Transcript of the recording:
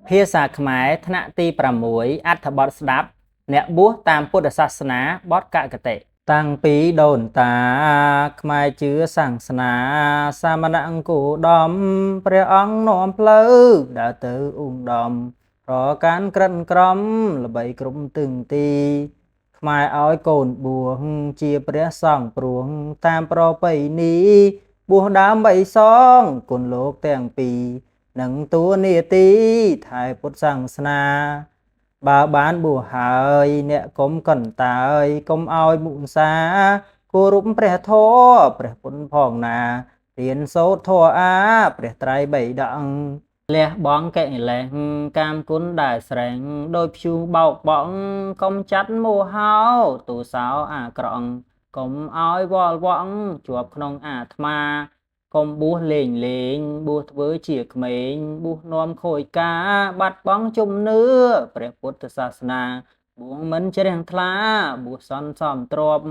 ភាសាខ្មែរថ្នាក់ទី6អត្ថបទស្ដាប់អ្នកបួសតាមពុទ្ធសាសនាបទកគតិតាំងពីដូនតាខ្មែរជឿសាសនាសាមណអង្គឧត្តមព្រះអង្គនាំផ្លូវដើរទៅឧត្តមប្រកាន់ក្រិនក្រមល្បីក្រុមទឹងទីខ្មែរឲ្យកូនបួសជាព្រះសង្ឃព្រោះតាមប្រពៃណីបួសដើម្បីសងគុណលោកទាំងពីរនឹងតួនាទីថែពុទ្ធសាសនាបើបានបួសហើយអ្នកកុំកន្តើយកុំឲ្យមុសាគោរពព្រះធម៌ព្រះពុទ្ធផងណារៀនសូត្រធម៌អាព្រះត្រៃបិដកលះបង់កិលេសកាមគុណដែលស្រេងដោយព្យុះបោកបង់កុំចាត់មោហោទូសោអាក្រក់កុំឲ្យវល់វក់ជាប់ក្នុងអាត្មាកុំបួសលេងបួសធ្វើជាក្មេងបួសនាំខូចការបាត់បង់ជំនឿព្រះពុទ្ធសាសនាបួសមិនជ្រះថ្លាបួសសន្សំទ្រព្យ